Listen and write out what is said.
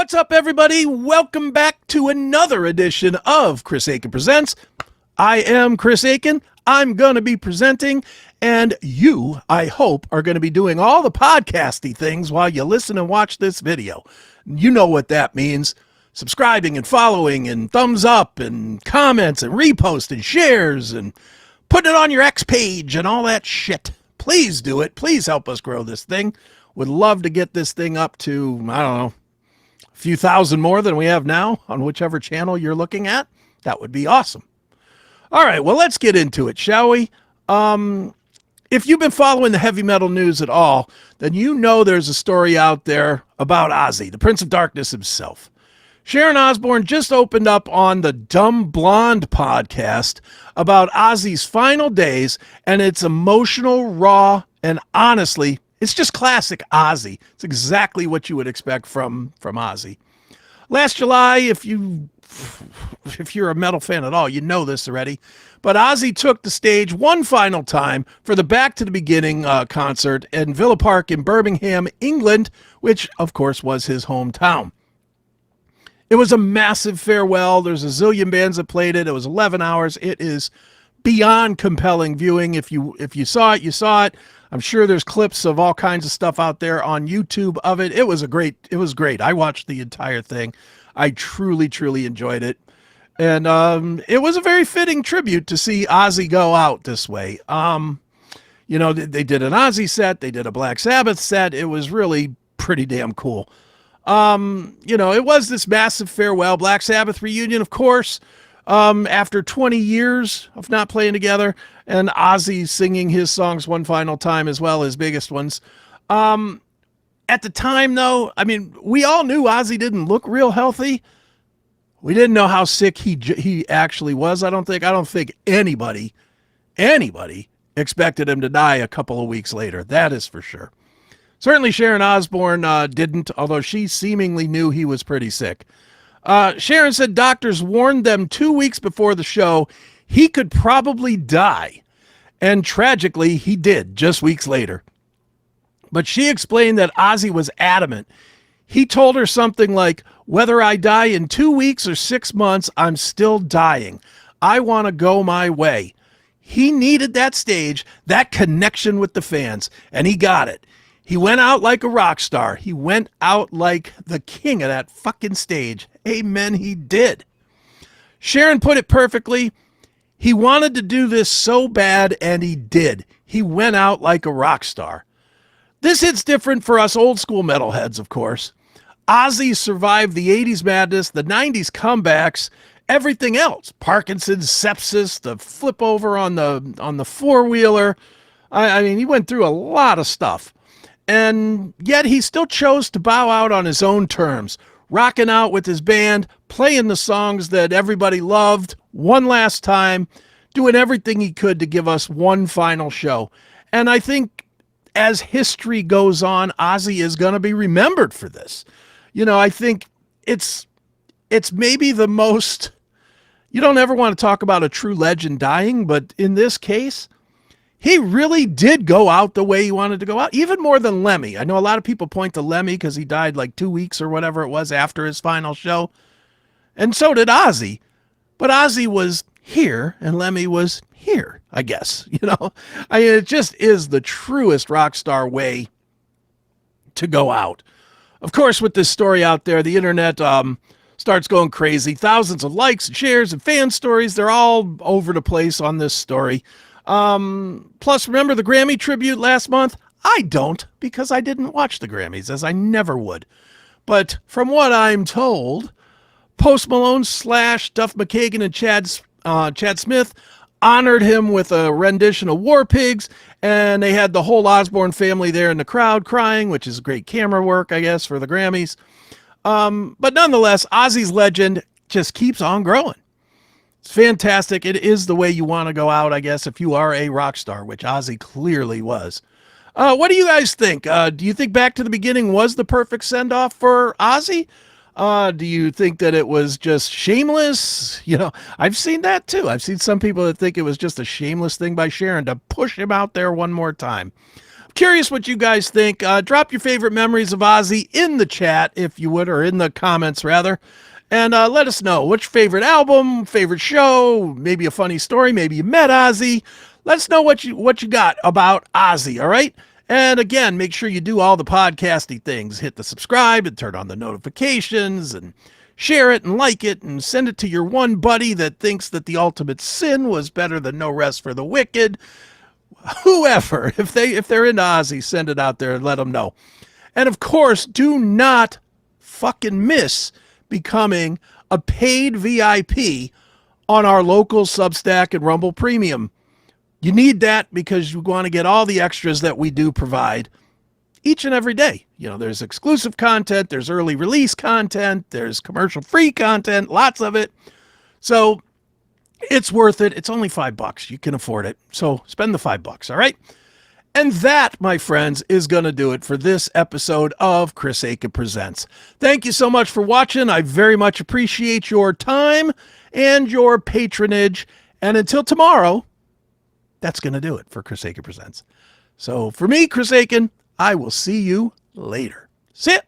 What's up, everybody? Welcome back to another edition of Chris Aiken Presents. I am Chris Aiken. I'm going to be presenting, and you, I hope, are going to be doing all the podcasty things while you listen and watch this video. You know what that means. Subscribing and following and thumbs up and comments and repost and shares and putting it on your X page and all that shit. Please do it. Please help us grow this thing. Would love to get this thing up to, I don't know, a few thousand more than we have now on whichever channel you're looking at. That would be awesome. All right, well, let's get into it, shall we? If you've been following the heavy metal news at all, then you know there's a story out there about Ozzy, the Prince of Darkness himself. Sharon Osbourne just opened up on the Dumb Blonde podcast about Ozzy's final days, and it's emotional, raw, and honestly, it's just classic Ozzy. It's exactly what you would expect from Ozzy. Last July, if you're a metal fan at all, you know this already, but Ozzy took the stage one final time for the Back to the Beginning concert in Villa Park in Birmingham, England, which, of course, was his hometown. It was a massive farewell. There's a zillion bands that played it. It was 11 hours. It is beyond compelling viewing. If you saw it, you saw it. I'm sure there's clips of all kinds of stuff out there on YouTube of it. It was great. I watched the entire thing. I truly, truly enjoyed it. And it was a very fitting tribute to see Ozzy go out this way. You know, they did an Ozzy set. They did a Black Sabbath set. It was really pretty damn cool. You know, it was this massive farewell. Black Sabbath reunion, of course, after 20 years of not playing together, and Ozzy singing his songs one final time as well, his biggest ones. At the time, though, I mean, we all knew Ozzy didn't look real healthy. We didn't know how sick he actually was. I don't think anybody expected him to die a couple of weeks later. That is for sure. Certainly Sharon Osbourne didn't, although she seemingly knew he was pretty sick. Sharon said doctors warned them 2 weeks before the show he could probably die. And tragically, he did just weeks later. But she explained that Ozzy was adamant. He told her something like, whether I die in 2 weeks or 6 months, I'm still dying. I want to go my way. He needed that stage, that connection with the fans, and he got it. He went out like a rock star. He went out like the king of that fucking stage. Amen, he did. Sharon put it perfectly. He wanted to do this so bad, and he did. He went out like a rock star. This hits different for us old school metalheads, of course. Ozzy survived the 80s madness, the 90s comebacks, everything else. Parkinson's, sepsis, the flip over on the four-wheeler. I mean, he went through a lot of stuff. And yet he still chose to bow out on his own terms, rocking out with his band, playing the songs that everybody loved one last time, doing everything he could to give us one final show. And I think as history goes on, Ozzy is going to be remembered for this. You know, I think it's maybe the most, you don't ever want to talk about a true legend dying, but in this case, he really did go out the way he wanted to go out, even more than Lemmy. I know a lot of people point to Lemmy because he died like 2 weeks or whatever it was after his final show. And so did Ozzy. But Ozzy was here and Lemmy was here, I guess. You know, I mean, it just is the truest rock star way to go out. Of course, with this story out there, the internet starts going crazy. Thousands of likes and shares and fan stories. They're all over the place on this story. Plus, remember the Grammy tribute last month? I don't, because I didn't watch the Grammys, as I never would. But from what I'm told, Post Malone / Duff McKagan and Chad Smith honored him with a rendition of War Pigs, and they had the whole Osbourne family there in the crowd crying, which is great camera work, I guess, for the Grammys. But nonetheless, Ozzy's legend just keeps on growing. It's fantastic. It is the way you want to go out, I guess, if you are a rock star, which Ozzy clearly was. What do you guys think? Do you think Back to the Beginning was the perfect send-off for Ozzy? Do you think that it was just shameless? You know, I've seen that too. I've seen some people that think it was just a shameless thing by Sharon to push him out there one more time. curious what you guys think. Drop your favorite memories of Ozzy in the chat, if you would, or in the comments, rather. And let us know what's your favorite album, favorite show, maybe a funny story, maybe you met Ozzy. Let us know what you got about Ozzy, all right? And again, make sure you do all the podcasty things. Hit the subscribe and turn on the notifications and share it and like it and send it to your one buddy that thinks that the ultimate sin was better than no rest for the wicked. Whoever, if they're into Ozzy, send it out there and let them know. And of course, do not fucking miss becoming a paid VIP on our local Substack and Rumble Premium. You need that because you want to get all the extras that we do provide each and every day. You know, there's exclusive content, there's early release content, there's commercial-free content, lots of it. So it's worth it. It's only $5. You can afford it. So spend the $5, all right? And that, my friends, is going to do it for this episode of Chris Akin Presents. Thank you so much for watching. I very much appreciate your time and your patronage. And until tomorrow, that's going to do it for Chris Akin Presents. So for me, Chris Akin, I will see you later. See ya.